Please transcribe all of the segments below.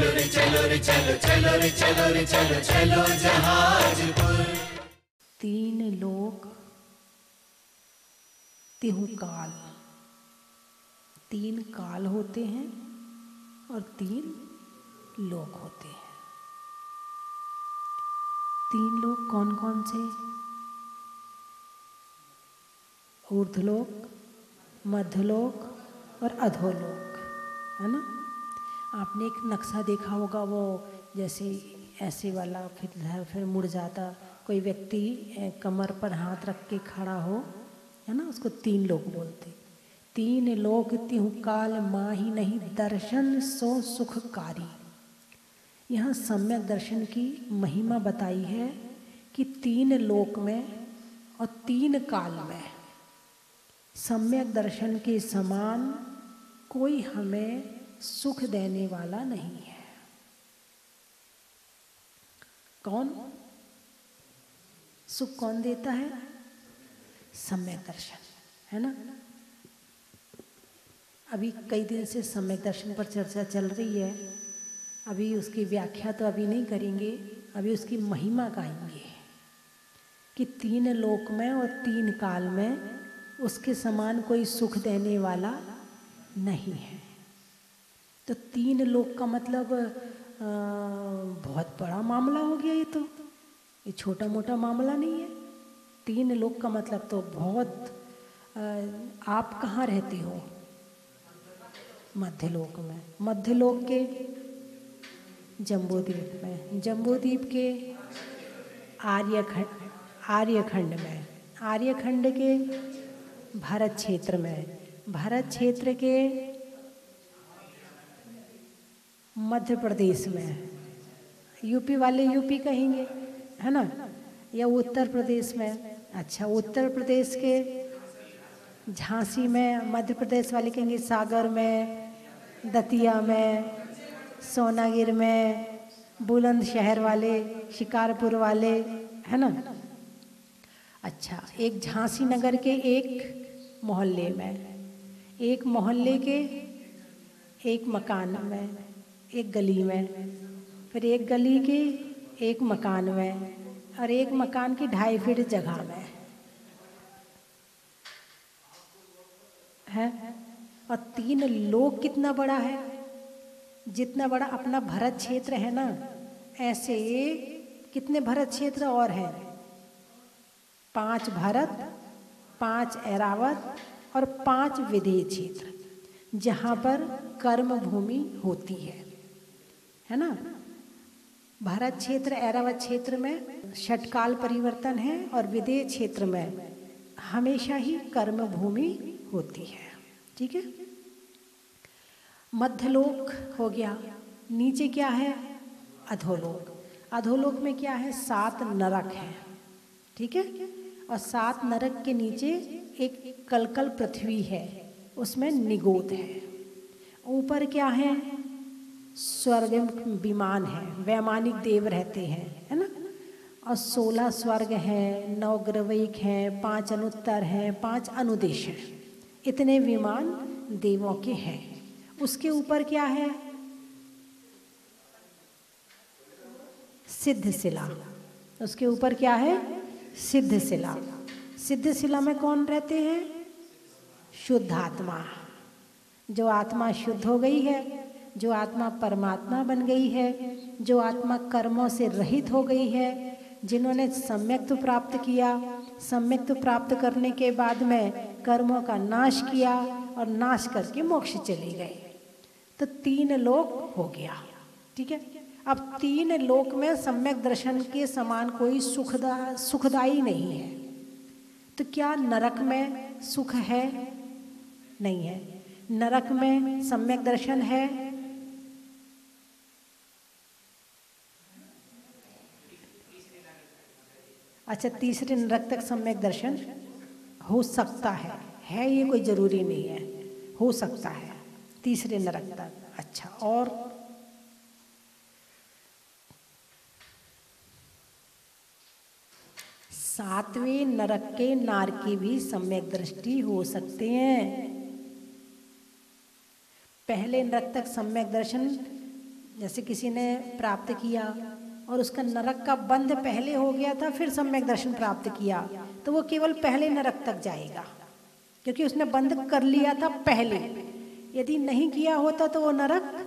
चलो रे चलो रे चलो, चलो रे चलो रे चलो, चलो जहाजपुर। तीन लोक तिहु काल, तीन काल होते हैं और तीन लोक होते हैं। तीन लोक कौन कौन से? ऊर्ध्वलोक, मध्यलोक और अधोलोक, है ना। आपने एक नक्शा देखा होगा, वो जैसे ऐसे वाला फिर मुड़ जाता, कोई व्यक्ति कमर पर हाथ रख के खड़ा हो, है ना, उसको तीन लोक बोलते। तीन लोक तिहु काल माही नहीं, दर्शन सो सुखकारी। यहाँ सम्यक दर्शन की महिमा बताई है कि तीन लोक में और तीन काल में सम्यक दर्शन के समान कोई हमें सुख देने वाला नहीं है। कौन सुख कौन देता है? सम्यक दर्शन, है ना। अभी कई दिन से सम्यक दर्शन पर चर्चा चल रही है। अभी उसकी व्याख्या तो अभी नहीं करेंगे, अभी उसकी महिमा गाएंगे कि तीन लोक में और तीन काल में उसके समान कोई सुख देने वाला नहीं है। तो तीन लोक का मतलब बहुत बड़ा मामला हो गया। ये छोटा मोटा मामला नहीं है। तीन लोक का मतलब तो बहुत। आप कहाँ रहते हो? मध्यलोक में। मध्यलोक के जम्बूद्वीप में, जम्बूद्वीप के आर्यखंड में, आर्यखंड के भारत क्षेत्र में, भारत क्षेत्र के मध्य प्रदेश में, यूपी वाले यूपी कहेंगे, है ना, या उत्तर प्रदेश में। अच्छा, उत्तर प्रदेश के झांसी में, मध्य प्रदेश वाले कहेंगे सागर में, दतिया में, सोनागिर में, बुलंदशहर वाले, शिकारपुर वाले, है ना। अच्छा, एक झांसी नगर के एक मोहल्ले में, एक मोहल्ले के एक मकान में, एक गली में, फिर एक गली के एक मकान में, और एक मकान की 2.5 फीट जगह में है। और तीन लोक कितना बड़ा है? जितना बड़ा अपना भरत क्षेत्र है ना, ऐसे कितने भरत क्षेत्र और हैं? 5 भरत, 5 ऐरावत और 5 विदेह क्षेत्र, जहाँ पर कर्म भूमि होती है ना। भरत क्षेत्र, ऐरावत क्षेत्र में षटकाल परिवर्तन है और विदेह क्षेत्र में हमेशा ही कर्म भूमि होती है। ठीक है। मध्यलोक हो गया। नीचे क्या है? अधोलोक। अधोलोक में क्या है? 7 नरक हैं। ठीक है। और 7 नरक के नीचे एक कलकल पृथ्वी है, उसमें निगोद है। ऊपर क्या है? स्वर्ग विमान है, वैमानिक देव रहते हैं, है ना। और 16 स्वर्ग हैं, 9 ग्रवैक हैं, 5 अनुत्तर हैं, 5 अनुदेश हैं। इतने विमान देवों के हैं। उसके ऊपर क्या है? सिद्ध शिला। उसके ऊपर क्या है? सिद्ध शिला। सिद्ध शिला में कौन रहते हैं? शुद्ध आत्मा। जो आत्मा शुद्ध हो गई है, जो आत्मा परमात्मा बन गई है, जो आत्मा कर्मों से रहित हो गई है, जिन्होंने सम्यक्त्व प्राप्त किया, सम्यक्त्व प्राप्त करने के बाद में कर्मों का नाश किया और नाश करके मोक्ष चले गए। तो 3 लोक हो गया। ठीक है। अब 3 लोक में सम्यक दर्शन के समान कोई सुखदाई नहीं है। तो क्या नरक में सुख है? नहीं है। नरक में सम्यक दर्शन है? अच्छा, तीसरे नरक तक सम्यक दर्शन हो सकता है ये कोई जरूरी नहीं है, हो सकता है तीसरे नरक तक। अच्छा, और सातवें नरक के नारकी भी सम्यक दृष्टि हो सकते हैं। पहले नरक तक सम्यक दर्शन जैसे किसी ने प्राप्त किया और उसका नरक का बंध पहले हो गया था, फिर सम्यक दर्शन प्राप्त किया, तो वो केवल पहले नरक तक जाएगा, क्योंकि उसने बंध कर लिया था पहले। यदि नहीं किया होता तो वो नरक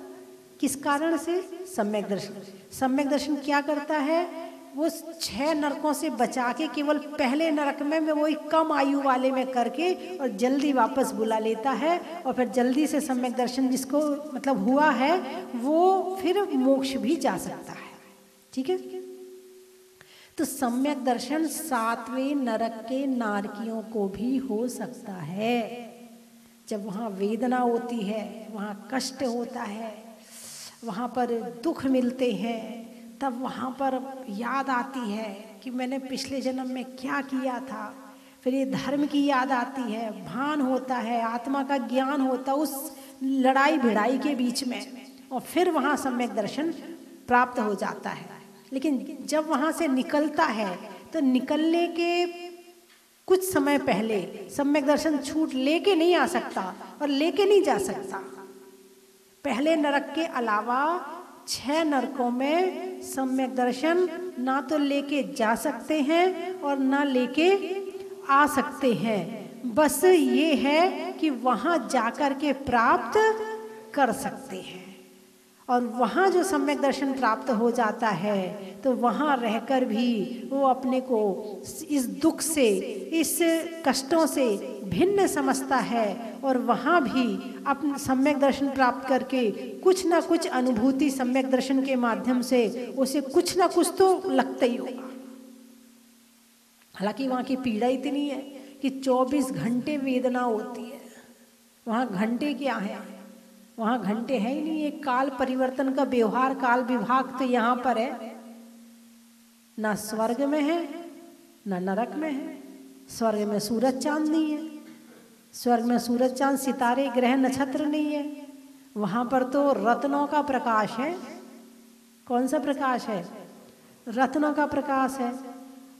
किस कारण से? सम्यक दर्शन। सम्यक दर्शन क्या करता है? वो 6 नरकों से बचा के केवल पहले नरक में वही कम आयु वाले में करके और जल्दी वापस बुला लेता है, और फिर जल्दी से सम्यक दर्शन जिसको मतलब हुआ है वो फिर मोक्ष भी जा सकता है। ठीक है, तो सम्यक दर्शन 7वें नरक के नारकियों को भी हो सकता है। जब वहाँ वेदना होती है, वहाँ कष्ट होता है, वहाँ पर दुख मिलते हैं, तब वहाँ पर याद आती है कि मैंने पिछले जन्म में क्या किया था। फिर ये धर्म की याद आती है, भान होता है, आत्मा का ज्ञान होता है उस लड़ाई भिड़ाई के बीच में, और फिर वहाँ सम्यक दर्शन प्राप्त हो जाता है। लेकिन जब वहाँ से निकलता है तो निकलने के कुछ समय पहले सम्यक दर्शन छूट लेके नहीं आ सकता और लेके नहीं जा सकता। पहले नरक के अलावा 6 नरकों में सम्यक दर्शन ना तो लेके जा सकते हैं और ना लेके आ सकते हैं। बस ये है कि वहाँ जाकर के प्राप्त कर सकते हैं, और वहाँ जो सम्यक दर्शन प्राप्त हो जाता है तो वहाँ रहकर भी वो अपने को इस दुख से, इस कष्टों से भिन्न समझता है, और वहाँ भी अपने सम्यक दर्शन प्राप्त करके कुछ ना कुछ अनुभूति सम्यक दर्शन के माध्यम से उसे कुछ ना कुछ तो लगता ही होगा। हालांकि वहाँ की पीड़ा इतनी है कि 24 घंटे वेदना होती है। वहाँ घंटे क्या है? वहाँ घंटे है ही नहीं। एक काल परिवर्तन का व्यवहार, काल विभाग तो यहाँ पर है, ना स्वर्ग में है ना नरक में है। स्वर्ग में सूरज चांद नहीं है, स्वर्ग में सूरज चांद सितारे ग्रह नक्षत्र नहीं है। वहाँ पर तो रत्नों का प्रकाश है। कौन सा प्रकाश है? रत्नों का प्रकाश है।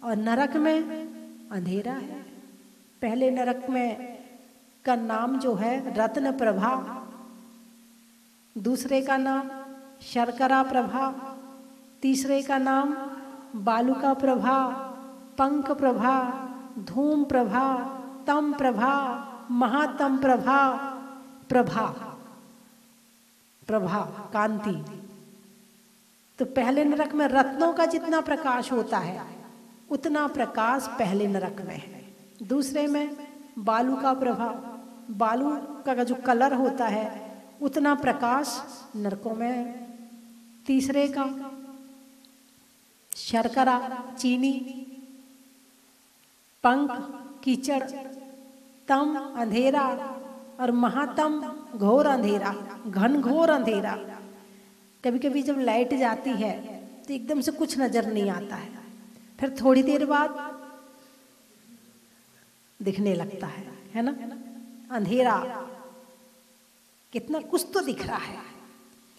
और नरक में अंधेरा है। पहले नरक में का नाम जो है रत्न प्रभा, दूसरे का नाम शर्करा प्रभा, तीसरे का नाम बालुका प्रभा, पंख प्रभा, धूम प्रभा, तम प्रभा, महातम प्रभा, प्रभा प्रभा कांति। तो पहले नरक में रत्नों का जितना प्रकाश होता है उतना प्रकाश पहले नरक में है। दूसरे में बालू का प्रभा, बालू का जो कलर होता है उतना प्रकाश नरकों में है। तीसरे का शर्करा चीनी, पंख कीचड़, तम अंधेरा, और महातम घोर अंधेरा, घन घोर अंधेरा। कभी कभी जब लाइट जाती है तो एकदम से कुछ नजर नहीं आता है, फिर थोड़ी देर बाद दिखने लगता है ना। अंधेरा कितना कुछ तो दिख रहा है,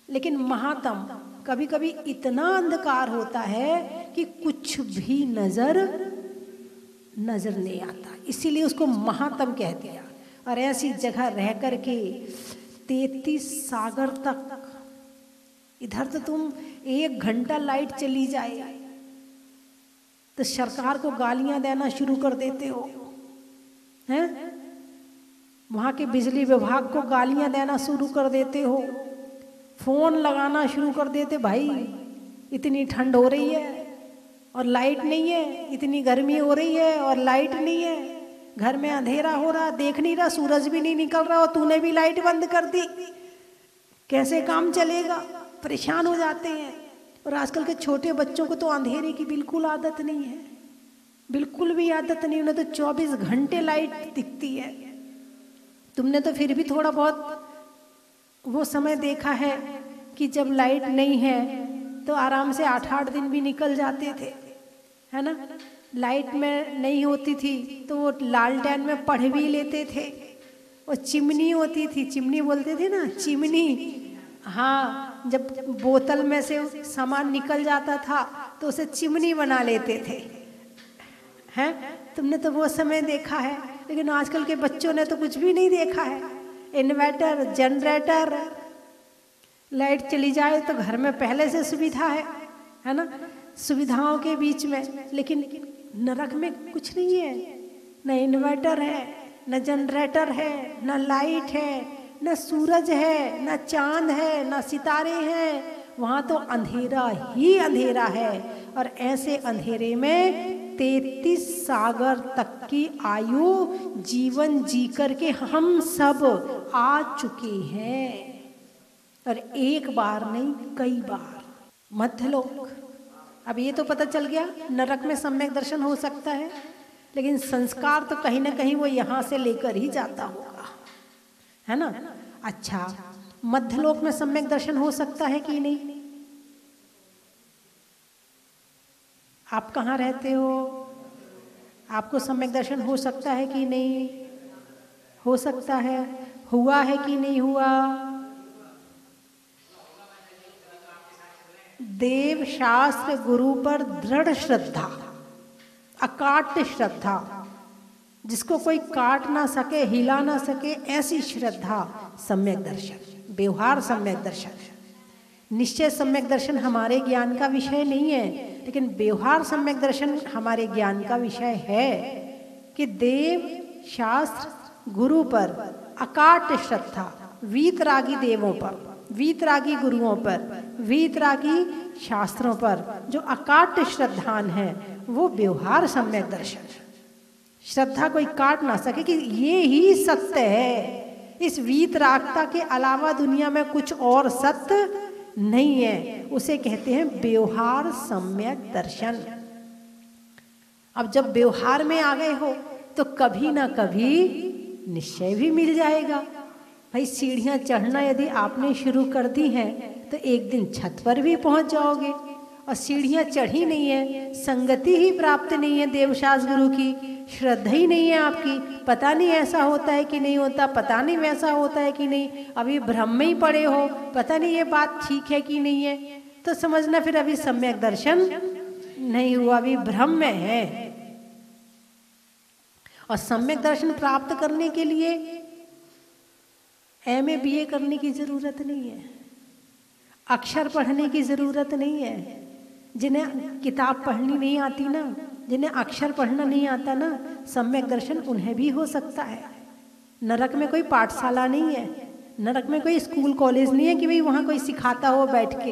लेकिन महातम कभी कभी इतना अंधकार होता है कि कुछ भी नजर नहीं आता, इसीलिए उसको महातम कह दिया। और ऐसी जगह रह करके 33 सागर तक, इधर तो तुम 1 घंटा लाइट चली जाए तो सरकार को गालियां देना शुरू कर देते हो, हैं? वहाँ के बिजली विभाग को गालियां देना शुरू कर देते हो, फोन लगाना शुरू कर देते, भाई इतनी ठंड हो रही है और लाइट नहीं है, इतनी गर्मी हो रही है और लाइट नहीं है, घर में अंधेरा हो रहा, देख नहीं रहा, सूरज भी नहीं निकल रहा और तूने भी लाइट बंद कर दी, कैसे काम चलेगा? परेशान हो जाते हैं। और आजकल के छोटे बच्चों को तो अंधेरे की बिल्कुल आदत नहीं है, बिल्कुल भी आदत नहीं, उन्हें तो 24 घंटे लाइट दिखती है। तुमने तो फिर भी थोड़ा बहुत वो समय देखा है कि जब लाइट नहीं है तो आराम से 8-8 दिन भी निकल जाते थे, है ना। लाइट में नहीं होती थी तो वो लालटेन में पढ़ भी लेते थे। और चिमनी होती थी, चिमनी बोलते थे ना, चिमनी, हाँ, जब बोतल में से सामान निकल जाता था तो उसे चिमनी बना लेते थे, हैं? तुमने तो वो समय देखा है, लेकिन आजकल के बच्चों ने तो कुछ भी नहीं देखा है। इन्वर्टर, जनरेटर, लाइट चली जाए तो घर में पहले से सुविधा है ना, सुविधाओं के बीच में। लेकिन नरक में कुछ नहीं है, न इन्वर्टर है, न जनरेटर है, न लाइट है, न सूरज है, न चांद है, न सितारे हैं। वहाँ तो अंधेरा ही अंधेरा है। और ऐसे अंधेरे में 33 सागर तक की आयु जीवन जी कर के हम सब आ चुके हैं। और एक बार नहीं, कई बार। मध्यलोक, अब ये तो पता चल गया नरक में सम्यक दर्शन हो सकता है, लेकिन संस्कार तो कहीं ना कहीं वो यहाँ से लेकर ही जाता होगा, है ना। अच्छा, मध्यलोक में सम्यक दर्शन हो सकता है कि नहीं? आप कहाँ रहते हो? आपको सम्यक दर्शन हो सकता है कि नहीं? हो सकता है। हुआ है कि नहीं हुआ? देव शास्त्र गुरु पर दृढ़ श्रद्धा, अकाट्य श्रद्धा, जिसको कोई काट ना सके, हिला ना सके, ऐसी श्रद्धा सम्यक दर्शन, व्यवहार सम्यक दर्शन। निश्चय सम्यक दर्शन हमारे ज्ञान का विषय नहीं है, लेकिन व्यवहार सम्यक दर्शन हमारे ज्ञान का विषय है कि देव शास्त्र गुरु पर अकाट्य श्रद्धा, वीतरागी देवों पर, वीतरागी गुरुओं पर, वीतरागी शास्त्रों पर जो अकाट्य श्रद्धान है, वो व्यवहार सम्यक दर्शन। श्रद्धा कोई काट ना सके कि ये ही सत्य है, इस वीतरागता के अलावा दुनिया में कुछ और सत्य नहीं है, उसे कहते हैं व्यवहार सम्यक दर्शन। अब जब व्यवहार में आ गए हो तो कभी ना कभी निश्चय भी मिल जाएगा। भाई सीढ़ियां चढ़ना यदि आपने शुरू कर दी हैं तो एक दिन छत पर भी पहुंच जाओगे। और सीढ़ियां चढ़ी नहीं है, संगति ही प्राप्त नहीं है देवशास्त्र गुरु की, श्रद्धा ही नहीं है आपकी, पता नहीं ऐसा होता है कि नहीं होता, पता नहीं वैसा होता है कि नहीं, अभी भ्रम में ही पड़े हो, पता नहीं ये बात ठीक है कि नहीं है, तो समझना फिर अभी सम्यक दर्शन नहीं हुआ, अभी भ्रम में है। और सम्यक दर्शन प्राप्त करने के लिए MA BA करने की जरूरत नहीं है, अक्षर पढ़ने की जरूरत नहीं है। जिन्हें किताब पढ़नी नहीं आती ना, जिन्हें अक्षर पढ़ना नहीं आता ना, सम्यक दर्शन उन्हें भी हो सकता है। नरक में कोई पाठशाला नहीं है, नरक में कोई स्कूल कॉलेज नहीं है कि भाई वहाँ कोई सिखाता हो बैठ के।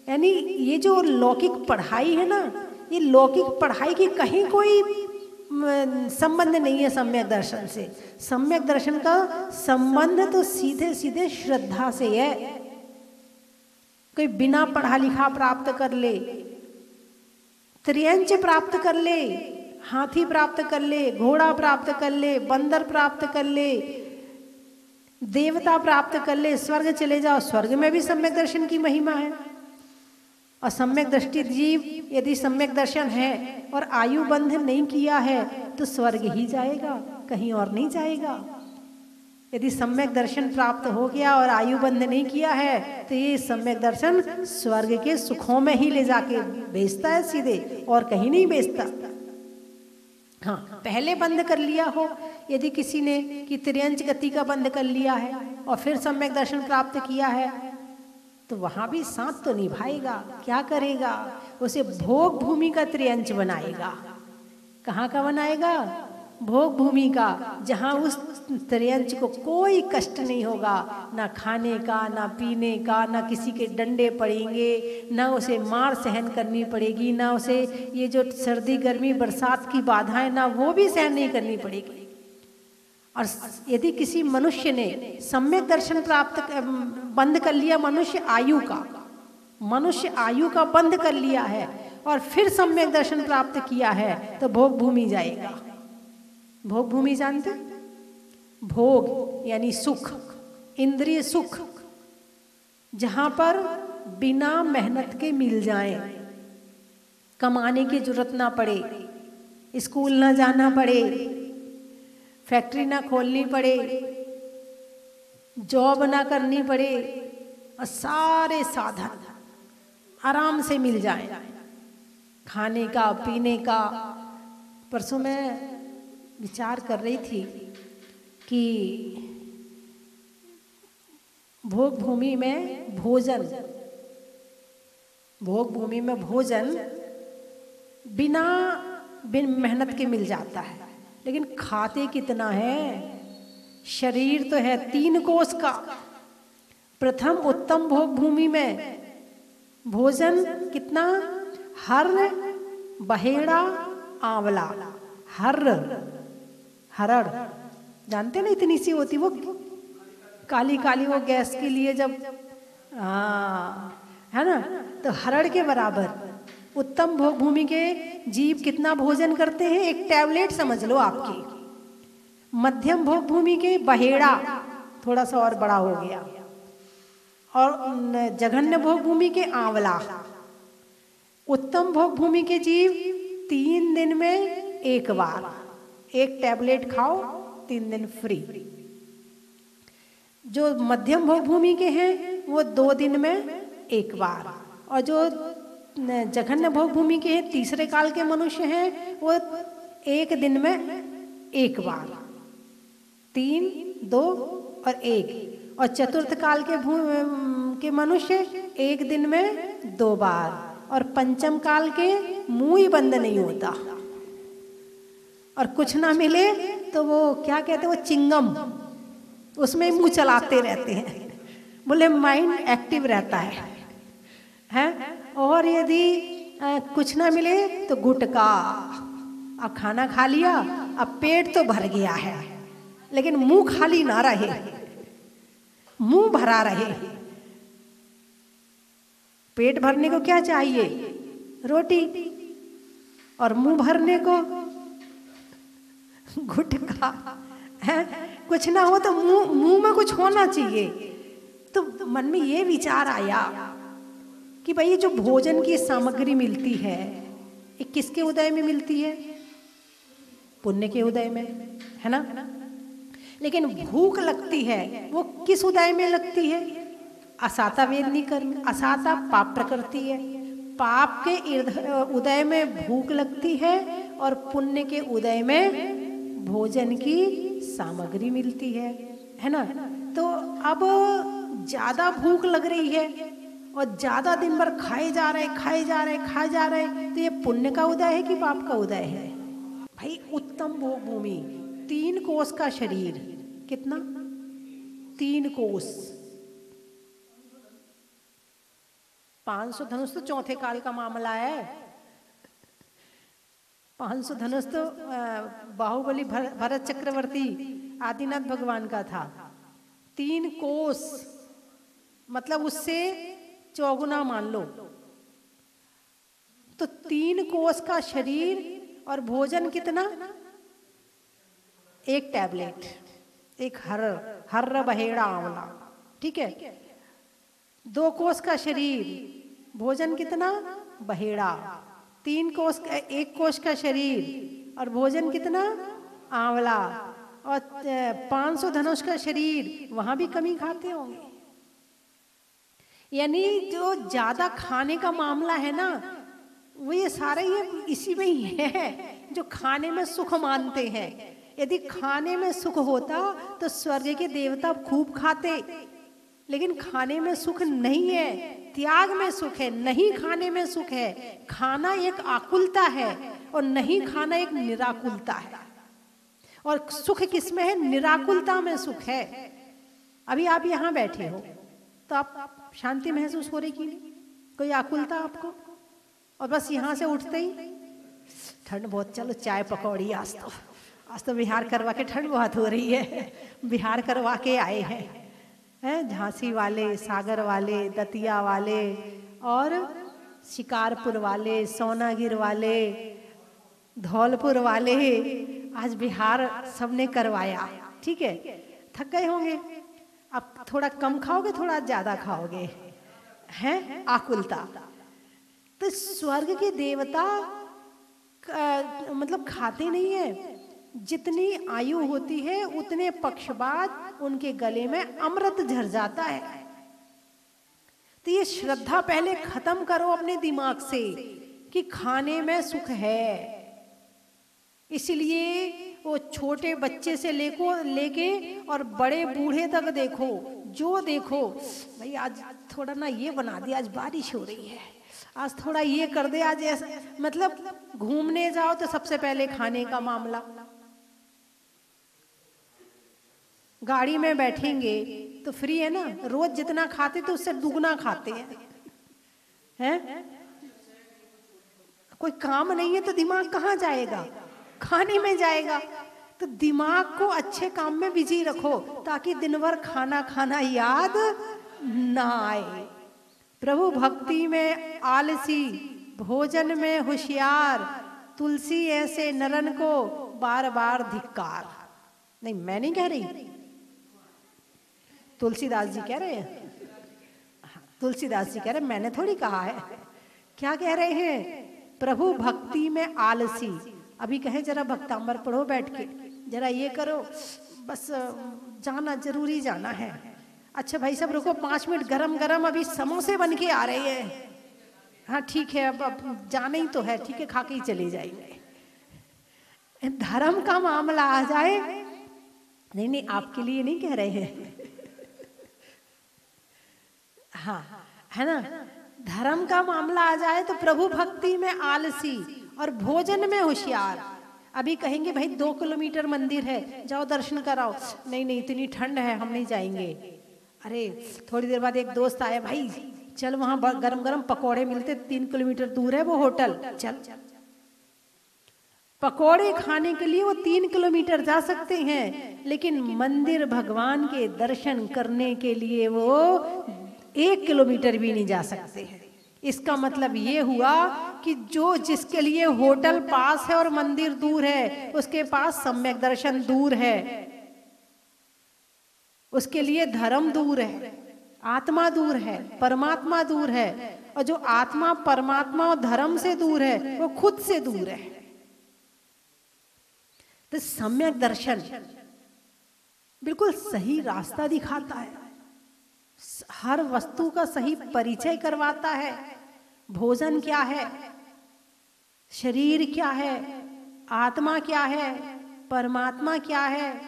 यानी ये जो लौकिक पढ़ाई है ना, ये लौकिक पढ़ाई की कहीं कोई संबंध नहीं है सम्यक दर्शन से। सम्यक दर्शन का संबंध तो सीधे सीधे श्रद्धा से है। कोई बिना पढ़ा लिखा प्राप्त कर ले, त्रियंच प्राप्त कर ले, हाथी प्राप्त कर ले, घोड़ा प्राप्त कर ले, बंदर प्राप्त कर ले, देवता प्राप्त कर ले, स्वर्ग चले जाओ, स्वर्ग में भी सम्यक दर्शन की महिमा है। और सम्यक दृष्टि जीव यदि सम्यक दर्शन है और आयु बंध नहीं किया है तो स्वर्ग ही जाएगा, कहीं और नहीं जाएगा। यदि सम्यक दर्शन प्राप्त हो गया और आयु बंध नहीं किया है तो ये सम्यक दर्शन स्वर्ग के सुखों में ही ले जाके बेचता है सीधे, और कहीं नहीं बेचता। हाँ, पहले बंद कर लिया हो यदि किसी ने कि त्रियंच गति का बंद कर लिया है और फिर सम्यक दर्शन प्राप्त किया है तो वहां भी साथ तो निभाएगा। क्या करेगा? उसे भोग भूमि का त्रियंच बनाएगा। कहाँ का बनाएगा? भोग भूमि का, जहाँ उस त्रियंच को कोई कष्ट नहीं होगा, ना खाने का, ना पीने का, ना किसी के डंडे पड़ेंगे, ना उसे मार सहन करनी पड़ेगी, ना उसे ये जो सर्दी गर्मी बरसात की बाधाएं ना वो भी सहन नहीं करनी पड़ेगी। और यदि किसी मनुष्य ने सम्यक दर्शन प्राप्त बंद कर लिया, मनुष्य आयु का बंद कर लिया है और फिर सम्यक दर्शन प्राप्त किया है तो भोग भूमि जाएगा। भोग भूमि जानते? भोग यानी सुख, इंद्रिय सुख, जहां पर बिना मेहनत के मिल जाए, कमाने की जरूरत ना पड़े, स्कूल ना जाना पड़े, फैक्ट्री ना खोलनी पड़े, जॉब ना करनी पड़े, और सारे साधन आराम से मिल जाए, खाने का, पीने का। परसों मैं विचार कर रही थी कि भोग भूमि में भोजन, भोग भूमि में भोजन बिन मेहनत के मिल जाता है, लेकिन खाते कितना है। शरीर तो है 3 कोस का। प्रथम उत्तम भोग भूमि में भोजन कितना, हर्र, बहेड़ा, आंवला। हर्र, हरड़ जानते ना, इतनी सी होती वो काली काली, वो गैस के लिए जब है ना, तो हरड़ के बराबर। उत्तम भोग भूमि के जीव कितना भोजन करते हैं, एक टैबलेट समझ लो आपकी। मध्यम भोग भूमि के बहेड़ा, थोड़ा सा और बड़ा हो गया। और जघन्य भोग भूमि के आंवला। उत्तम भोग भूमि के जीव 3 दिन में 1 बार, 1 टैबलेट खाओ 3 दिन फ्री। जो मध्यम भोग भूमि के हैं वो 2 दिन में 1 बार, और जो जघन्य भोग भूमि के हैं, तीसरे काल के मनुष्य हैं, वो 1 दिन में 1 बार। 3, 2 और 1। और चतुर्थ काल के मनुष्य 1 दिन में 2 बार। और पंचम काल के मुंह ही बंद नहीं होता, और कुछ ना मिले तो वो क्या कहते हैं, वो चिंगम, उसमें मुंह चलाते रहते हैं, बोले माइंड एक्टिव रहता है। और यदि कुछ ना मिले तो गुटखा। अब खाना खा लिया, अब पेट तो भर गया है, लेकिन मुंह खाली ना रहे, मुंह भरा रहे। पेट भरने को क्या चाहिए, रोटी, और मुंह भरने को गुटखा है। कुछ ना हो तो मुंह में कुछ होना चाहिए। तो मन में ये विचार आया कि भाई ये जो भोजन की सामग्री मिलती है, ये किसके उदय में मिलती है, पुण्य के उदय में, है ना। लेकिन भूख लगती है वो किस उदय में लगती है, असाता वेदनी कर्म। असाता पाप प्रकृति है, पाप के उदय में भूख लगती है, और पुण्य के उदय में भोजन की सामग्री मिलती है ना। तो अब ज्यादा भूख लग रही है और ज्यादा दिन भर खाए जा रहे तो ये पुण्य का उदय है कि पाप का उदय है। भाई उत्तम भोग भूमि, 3 कोस का शरीर, कितना, 3 कोस। 500 धनुष तो चौथे काल का मामला है। 500 धनुष तो बाहुबली भरत चक्रवर्ती आदिनाथ भगवान का था। 3 कोस मतलब उससे 4 मान लो, तो 3 कोस का शरीर, और भोजन कितना, 1 टैबलेट, 1 हर्र बहेड़ा आंवला, ठीक है। 2 कोस का शरीर, भोजन कितना, बहेड़ा। 1 कोस का शरीर और भोजन कितना, आंवला। और 500 धनुष का शरीर, वहां भी कमी खाते होंगे। यानी जो ज्यादा खाने का मामला है ना, वो ये सारे ये इसी में ही है, जो खाने में सुख मानते हैं। यदि खाने में सुख होता तो स्वर्ग के देवता खूब खाते, लेकिन खाने में सुख नहीं है, त्याग में सुख है, नहीं खाने में सुख है। खाना एक आकुलता है और नहीं खाना एक निराकुलता है। और सुख किसमें है, निराकुलता में सुख है। अभी आप यहाँ बैठे हो तो आप शांति महसूस हो रही कि नहीं, कोई आकुलता आपको, और बस यहाँ से उठते ही ठंड बहुत, चलो चाय पकौड़ी, आज तो बिहार करवा के ठंड बहुत हो रही है, बिहार करवा के आए हैं, झांसी वाले, सागर वाले, दतिया वाले और शिकारपुर वाले, सोनागिर वाले, धौलपुर वाले, आज बिहार सबने करवाया, ठीक है। थक गए होंगे, अब थोड़ा कम खाओगे, थोड़ा ज्यादा खाओगे, हैं, आकुलता। तो स्वर्ग के देवता मतलब खाते नहीं है, जितनी आयु होती है उतने पक्ष बाद उनके गले में अमृत झर जाता है। तो ये श्रद्धा पहले खत्म करो अपने दिमाग से कि खाने में सुख है। इसलिए वो छोटे बच्चे से लेके और बड़े बूढ़े तक देखो, जो देखो भाई आज थोड़ा ना ये बना दिया, आज बारिश हो रही है, आज थोड़ा ये कर दे, आज ऐसा, मतलब घूमने जाओ तो सबसे पहले खाने का मामला, गाड़ी में बैठेंगे तो फ्री है ना, रोज जितना खाते तो उससे दुगना खाते हैं? कोई काम नहीं है तो दिमाग कहाँ जाएगा? खाने में जाएगा। तो दिमाग को अच्छे काम में बिजी रखो ताकि दिन भर खाना खाना याद ना आए। प्रभु भक्ति में आलसी, भोजन में होशियार, तुलसी ऐसे नरन को बार बार धिक्कार। नहीं, मैं नहीं कह रही, तुलसीदास जी कह रहे हैं। तुलसीदास जी कह रहे हैं, मैंने थोड़ी कहा है। क्या कह रहे हैं? प्रभु भक्ति में आलसी। अभी कहे जरा भक्तांबर पढ़ो बैठ के, जरा ये करो, बस जाना जरूरी जाना है। अच्छा भाई सब रुको 5 मिनट, गरम गरम अभी समोसे बन के आ रहे हैं। हाँ ठीक है, अब जाना ही तो है, ठीक है, खा के ही चले जाएंगे। धर्म का मामला आ जाए, नहीं नहीं आपके लिए नहीं कह रहे हैं, हाँ है ना, धर्म का मामला आ जाए तो प्रभु भक्ति में आलसी और भोजन में होशियार। अभी कहेंगे भाई 2 किलोमीटर मंदिर है, जाओ दर्शन कराओ, नहीं नहीं इतनी ठंड है हम नहीं जाएंगे। अरे थोड़ी देर बाद एक दोस्त आया, भाई चल वहां गरम गरम पकोड़े मिलते, 3 किलोमीटर दूर है वो होटल, चल। पकोड़े खाने के लिए वो 3 किलोमीटर जा सकते हैं, लेकिन मंदिर भगवान के दर्शन करने के लिए वो 1 किलोमीटर भी नहीं जा सकते हैं। इसका मतलब ये हुआ कि जो जिसके लिए होटल पास है और मंदिर दूर है, उसके पास सम्यक दर्शन दूर है, उसके लिए धर्म दूर है, आत्मा दूर है, परमात्मा दूर है। और जो आत्मा परमात्मा और धर्म से दूर है वो खुद से दूर है। तो सम्यक दर्शन बिल्कुल सही रास्ता दिखाता है, हर वस्तु का सही परिचय करवाता है। भोजन क्या है, शरीर क्या है, आत्मा क्या है, परमात्मा क्या है,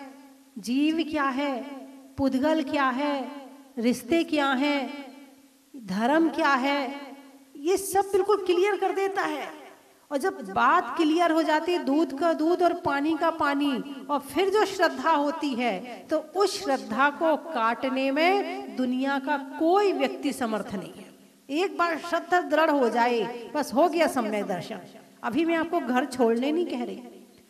जीव क्या है, पुद्गल क्या है, रिश्ते क्या हैं, धर्म क्या है, ये सब बिल्कुल क्लियर कर देता है। और जब बात क्लियर हो जाती है, दूध का दूध और पानी का पानी, और फिर जो श्रद्धा होती है, तो उस श्रद्धा को काटने में दुनिया का कोई व्यक्ति समर्थ नहीं है। एक बार श्रद्धा दृढ़ हो जाए, बस हो गया सम्यक दर्शन। अभी मैं आपको घर छोड़ने नहीं कह रही,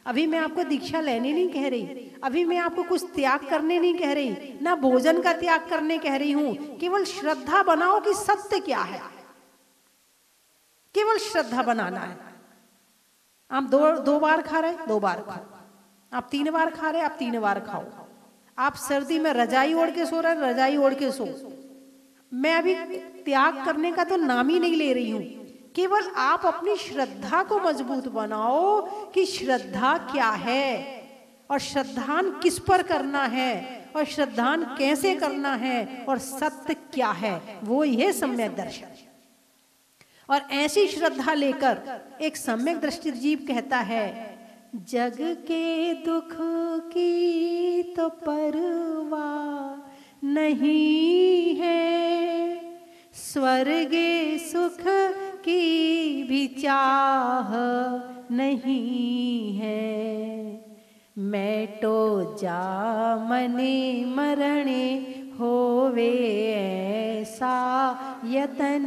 अभी मैं आपको दीक्षा लेने नहीं कह रही, अभी मैं आपको कुछ त्याग करने नहीं कह रही, ना भोजन का त्याग करने कह रही हूं। केवल श्रद्धा बनाओ कि सत्य क्या है, केवल श्रद्धा बनाना है। आप दो बार खा रहे, 2 बार खाओ। आप 3 बार खा रहे, आप 3 बार खाओ। आप सर्दी में रजाई ओढ़ के सो रहे, रजाई ओढ़ के सो। मैं अभी त्याग करने का तो नाम ही नहीं ले रही हूं। केवल आप अपनी श्रद्धा को मजबूत बनाओ कि श्रद्धा क्या है, और श्रद्धान किस पर करना है, और श्रद्धान कैसे करना है, और सत्य क्या है, वो ये सम्यक दर्शन। और ऐसी श्रद्धा लेकर एक सम्यक दृष्टि जीव कहता है, जग के दुख की तो परवाह नहीं है, स्वर्गे सुख की भी चाह नहीं है, मैं तो जामने मरणे होवे ऐसा यतन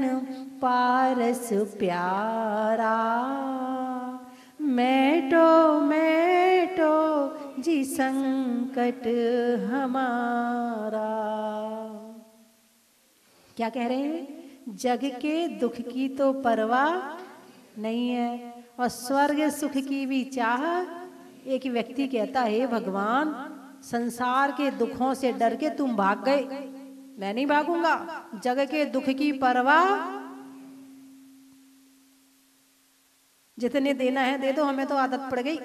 पारस प्यारा, मैटो जी संकट हमारा। क्या कह रहे हैं? जग के दुख की तो परवाह नहीं है और स्वर्ग सुख की भी चाह। एक व्यक्ति कहता है, भगवान संसार के दुखों से डर के तुम भाग गए, मैं नहीं भागूंगा। जग के दुख की परवाह, जितने देना है दे दो, हमें तो आदत पड़ गई।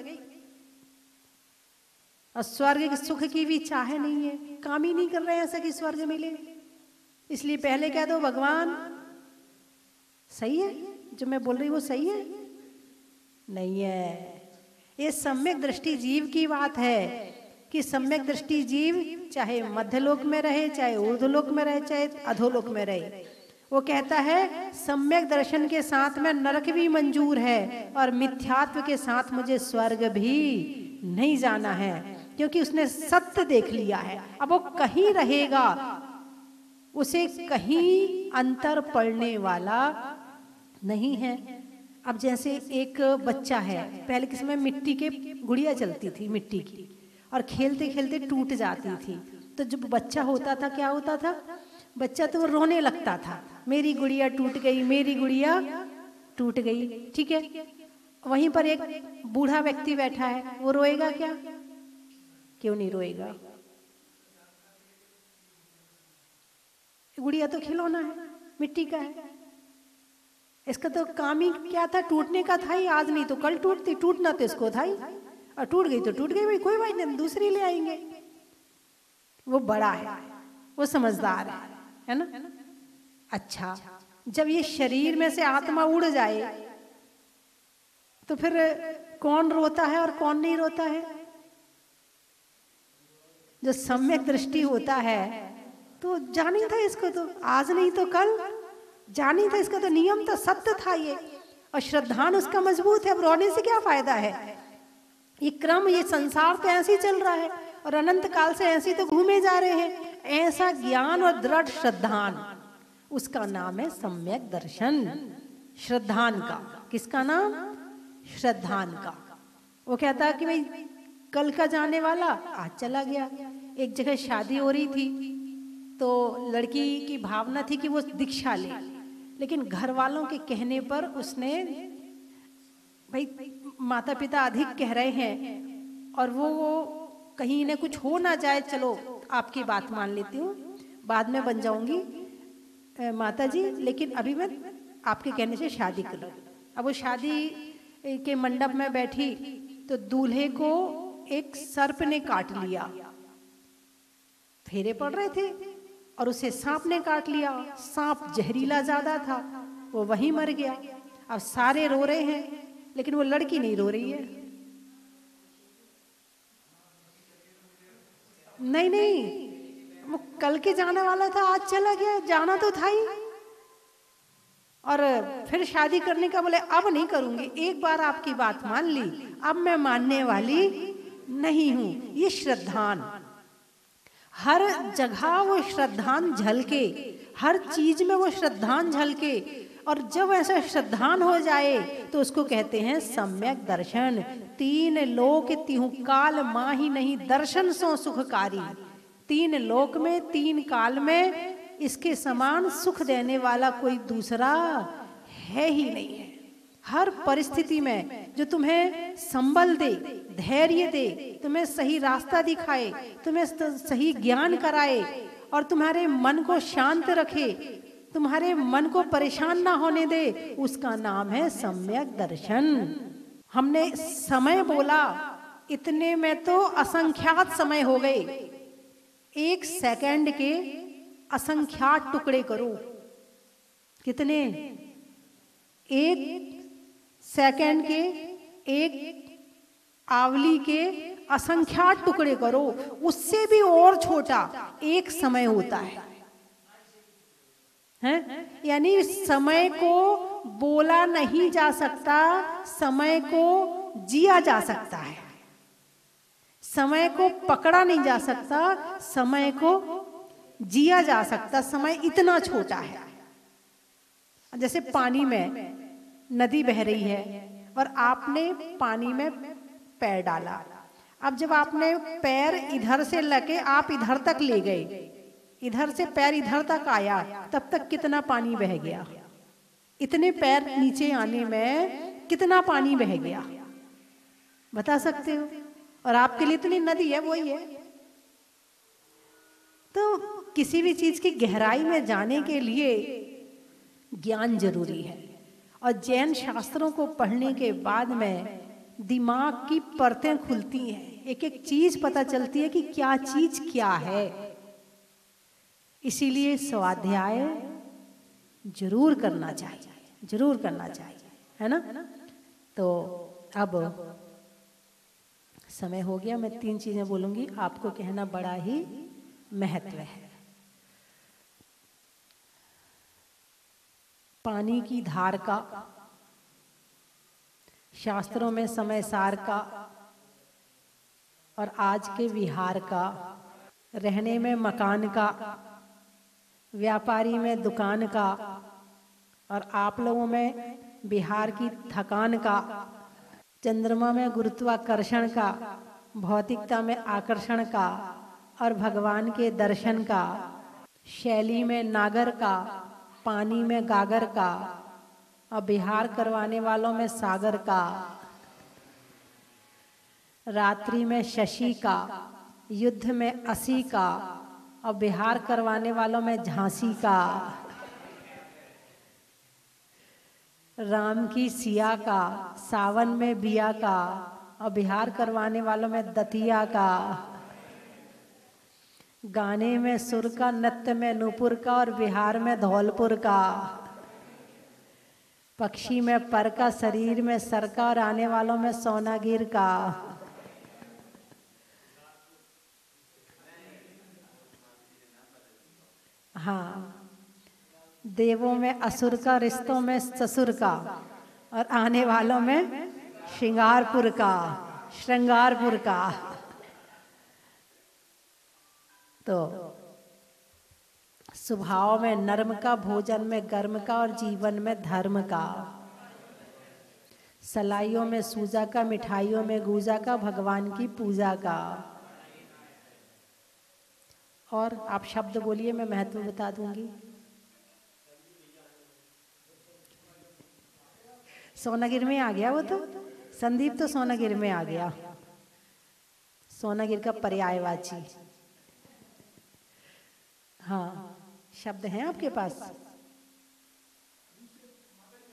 और स्वर्ग के सुख की भी चाह नहीं है, काम ही नहीं कर रहे हैं ऐसा कि स्वर्ग मिले। इसलिए पहले कह दो, भगवान सही है जो मैं बोल रही वो सही है, नहीं है। ये सम्यक दृष्टि जीव की बात है कि सम्यक दृष्टि जीव चाहे मध्यलोक में रहे, चाहे ऊर्ध्वलोक में रहे, चाहे अधोलोक में रहे, वो कहता है सम्यक दर्शन के साथ में नरक भी मंजूर है और मिथ्यात्व के साथ मुझे स्वर्ग भी नहीं जाना है, क्योंकि उसने सत्य देख लिया है। अब वो कहीं रहेगा, उसे कहीं अंतर पड़ने वाला नहीं है। अब जैसे एक बच्चा है, पहले के समय मिट्टी के गुड़िया चलती थी मिट्टी की, और खेलते खेलते टूट जाती थी, तो जब बच्चा होता था क्या होता था, बच्चा तो रोने लगता था, मेरी गुड़िया टूट गई, मेरी गुड़िया टूट गई। ठीक है, वहीं पर एक बूढ़ा व्यक्ति बैठा है, वो रोएगा क्या? क्यों नहीं रोएगा? गुड़िया तो खिलौना है, मिट्टी का है, इसका तो काम ही क्या था, टूटने का था ही, आज नहीं तो कल टूटती, टूटना तो इसको था ही, और टूट गई तो टूट गई भाई, कोई बात नहीं, दूसरी ले आएंगे। वो बड़ा है, वो समझदार है ना? अच्छा, जब ये शरीर में से आत्मा उड़ जाए तो फिर कौन रोता है और कौन नहीं रोता है? जो सम्यक दृष्टि होता है तो जानी था इसको, तो आज नहीं तो कल जानी था, इसका तो नियम था, सत्य था ये, और श्रद्धान उसका मजबूत है। अब रोने से क्या फायदा है? ये क्रम, ये संसार तो ऐसे ही चल रहा है और अनंत काल से ऐसे तो घूमे जा रहे हैं। ऐसा ज्ञान और दृढ़ श्रद्धान, उसका नाम है सम्यक दर्शन। श्रद्धान का, किसका नाम? श्रद्धान का। वो कहता है कि भाई कल का जाने वाला आज चला गया। एक जगह शादी हो रही थी तो लड़की की भावना थी कि वो दीक्षा ले, लेकिन घर वालों के कहने पर उसने, भाई माता पिता अधिक कह रहे हैं और वो कहीं न कुछ हो ना जाए, चलो आपकी बात मान लेती हूँ, बाद में बन जाऊंगी माता जी, लेकिन अभी मैं आपके कहने से शादी करूँ। अब वो शादी के मंडप में बैठी तो दूल्हे को एक सर्प ने काट लिया, फेरे पड़ रहे थे और उसे सांप ने काट लिया। सांप जहरीला ज्यादा था, वो वहीं मर गया। अब सारे रो रहे हैं लेकिन वो लड़की नहीं रो रही है। नहीं नहीं, वो कल के जाने वाला था, आज चला गया, जाना तो था ही। और फिर शादी करने का बोले अब नहीं करूंगी, एक बार आपकी बात मान ली, अब मैं मानने वाली नहीं हूं। ये श्रद्धान, हर जगह वो श्रद्धान झलके, हर चीज में वो श्रद्धान झलके, और जब ऐसा श्रद्धान हो जाए तो उसको कहते हैं सम्यक दर्शन। तीन लोक तिहु काल माही नहीं, दर्शन सो सुखकारी। तीन लोक में, तीन काल में इसके समान सुख देने वाला कोई दूसरा है ही नहीं है। हर परिस्थिति में जो तुम्हें संबल दे, धैर्य दे, तुम्हें सही रास्ता दिखाए, तुम्हें सही ज्ञान कराए और तुम्हारे मन को शांत रखे, तुम्हारे मन को परेशान ना होने दे, उसका नाम है सम्यक दर्शन। हमने समय बोला, इतने में तो असंख्यात समय हो गए। एक सेकंड के असंख्यात टुकड़े करो। कितने? एक सेकंड के, एक आवली के असंख्यात टुकड़े करो, उससे भी और छोटा एक समय होता है। यानी समय को बोला नहीं जा सकता, समय को जिया जा सकता है। समय को पकड़ा नहीं जा सकता, समय को जिया जा सकता। समय इतना छोटा है। जैसे पानी में नदी बह रही है और आपने पानी में पैर डाला। अब जब आपने पैर इधर से लेके आप इधर तक ले गए, इधर से पैर इधर तक आया, तब तक कितना पानी बह गया? इतने पैर नीचे आने में कितना पानी बह गया? बता सकते हो? और आपके लिए इतनी नदी है, वही है। तो किसी भी चीज की गहराई में जाने के लिए ज्ञान जरूरी है। और जैन शास्त्रों को पढ़ने के बाद में दिमाग की परतें खुलती हैं, एक एक चीज पता चलती है कि क्या चीज क्या है। इसीलिए स्वाध्याय जरूर करना चाहिए, जरूर करना चाहिए, है ना? तो अब समय हो गया, मैं 3 चीजें बोलूंगी, आपको कहना बड़ा ही महत्व है। पानी की धार का, शास्त्रों में समय सार का और आज के विहार का, रहने में मकान का, व्यापारी में दुकान का और आप लोगों में बिहार की थकान का, चंद्रमा में गुरुत्वाकर्षण का, भौतिकता में आकर्षण का और भगवान के दर्शन का, शैली में नागर का, पानी में गागर का और बिहार करवाने वालों में सागर का, रात्रि में शशि का, युद्ध में 80 का और बिहार करवाने वालों में झांसी का, राम की सिया का, सावन में बिया का और बिहार करवाने वालों में दतिया का, गाने में सुर का, नृत्य में नूपुर का और बिहार में धौलपुर का, पक्षी में पर का, शरीर में सर का और आने वालों में सोनागिर का, हाँ, देवों में असुर का, रिश्तों में ससुर का और आने वालों में श्रृंगारपुर का। तो स्वभाव में नर्म का, भोजन में गर्म का और जीवन में धर्म का, सलाइयों में सूजा का, मिठाइयों में गूजा का, भगवान की पूजा का। और आप शब्द बोलिए, मैं महत्व बता दूंगी। सोनागिर में आ गया वो तो, संदीप तो सोनागिर में आ गया, सोनागिर का पर्यायवाची। हाँ, शब्द हैं आपके पास?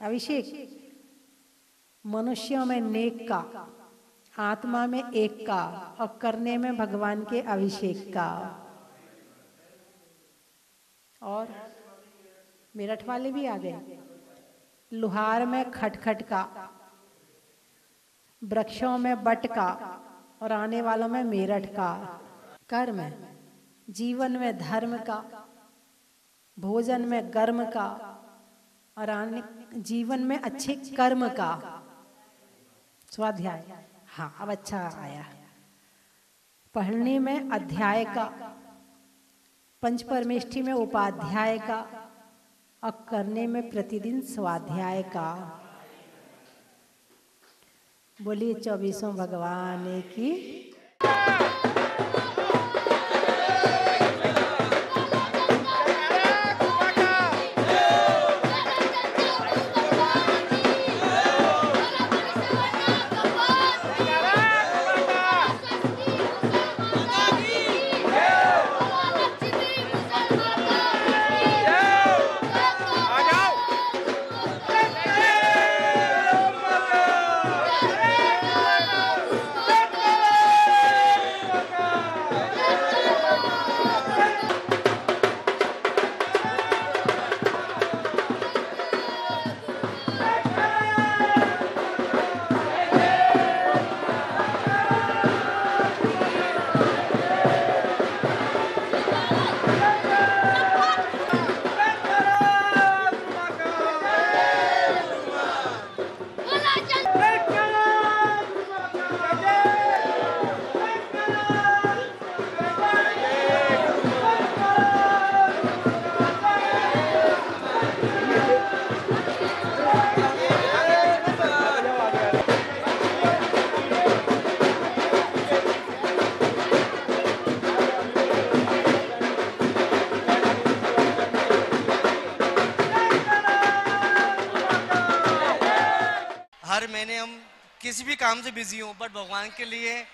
अभिषेक, मनुष्यों में नेक का, आत्मा में एक का और करने में भगवान के अभिषेक का। और मेरठ वाले भी आ गए। लुहार में खटखट का, वृक्षों में बट का और आने वालों में मेरठ का। कर्म, जीवन में धर्म का, भोजन में गर्म का और आने जीवन में अच्छे कर्म का। स्वाध्याय, हाँ अब अच्छा आया। पढ़ने में अध्याय का, पंच परमेष्ठी में उपाध्याय का और करने में प्रतिदिन स्वाध्याय का। बोलिए 24 भगवान की। हर महीने हम किसी भी काम से बिजी हों, बट भगवान के लिए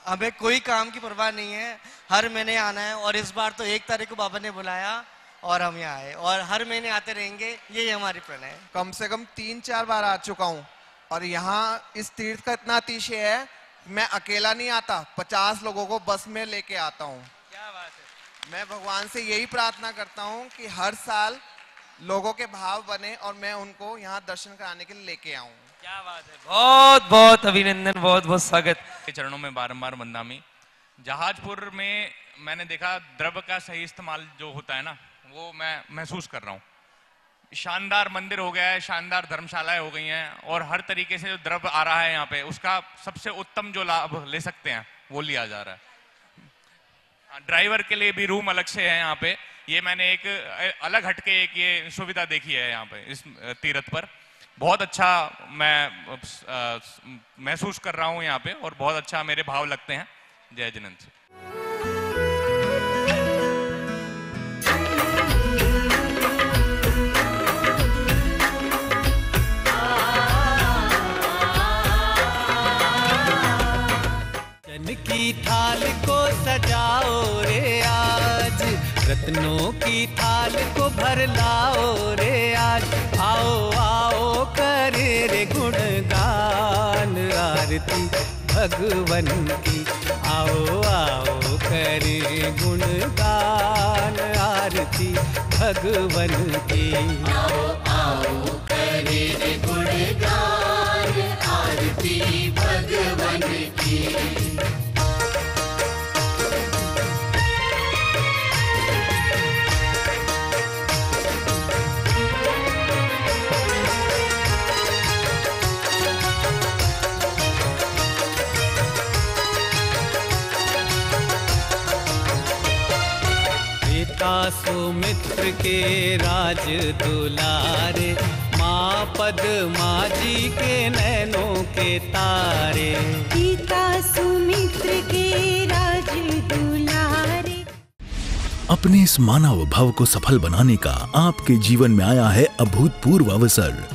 हमें कोई काम की परवाह नहीं है। हर महीने आना है और इस बार तो 1 तारीख को बाबा ने बुलाया और हम यहाँ आए और हर महीने आते रहेंगे, यही हमारी प्रण है। कम से कम 3-4 बार आ चुका हूँ और यहाँ इस तीर्थ का इतना अतिशय है, मैं अकेला नहीं आता, 50 लोगों को बस में लेके आता हूँ। क्या बात है। मैं भगवान से यही प्रार्थना करता हूँ कि हर साल लोगों के भाव बने और मैं उनको यहाँ दर्शन कराने के लिए लेके आऊँ। क्या बात है, बहुत बहुत अभिनंदन, बहुत बहुत स्वागत। चरणों में बारंबार वंदनामी। जहाजपुर में मैंने देखा द्रव्य का सही इस्तेमाल जो होता है ना, वो मैं महसूस कर रहा हूँ। शानदार मंदिर हो गया है, शानदार धर्मशालाएं हो गई हैं, और हर तरीके से जो द्रव्य आ रहा है यहाँ पे, उसका सबसे उत्तम जो लाभ ले सकते हैं वो लिया जा रहा है। ड्राइवर के लिए भी रूम अलग से है यहाँ पे। ये मैंने एक अलग हटके एक ये सुविधा देखी है यहाँ पे इस तीर्थ पर। बहुत अच्छा मैं महसूस कर रहा हूँ यहाँ पे, और बहुत अच्छा मेरे भाव लगते हैं। जय जिनेंद्र। की थाल को सजाओ रे आज, रत्नों की थाल को भर लाओ रे आज। आओ आओ करे रे गुणगान आरती भगवन की। आओ आओ करे गुणगान आरती भगवन की। आओ आओ करे रे गुणगान आरती भगवन की। सुमित्र के राज दुलारे, माँ पद्मा जी के नैनों के तारे। पिता सुमित्र के राज दुलारे। अपने इस मानव भव को सफल बनाने का आपके जीवन में आया है अभूतपूर्व अवसर।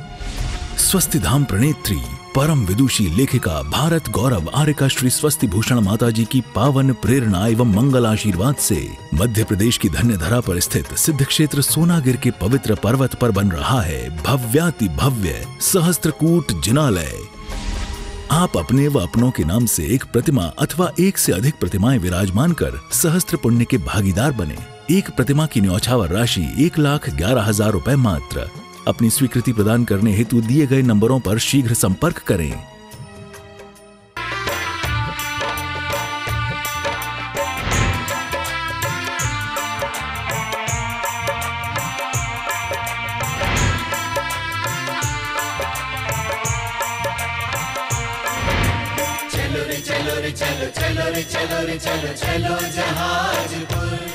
स्वस्ति धाम प्रणेत्री परम विदुषी लेखिका भारत गौरव आर्यका श्री स्वस्ति भूषण माता जी की पावन प्रेरणा एवं मंगल आशीर्वाद से मध्य प्रदेश की धन्य धरा पर स्थित सिद्ध क्षेत्र सोनागिर के पवित्र पर्वत पर बन रहा है भव्याति भव्य सहस्त्रकूट जिनालय। आप अपने व अपनों के नाम से एक प्रतिमा अथवा एक से अधिक प्रतिमाएं विराजमान कर सहस्त्र पुण्य के भागीदार बने। एक प्रतिमा की न्यौछावर राशि 1,11,000 रुपए मात्र। अपनी स्वीकृति प्रदान करने हेतु दिए गए नंबरों पर शीघ्र संपर्क करें। चलो रे चलो रे चलो चलो रे चलो रे चलो चलो जहाजपुर।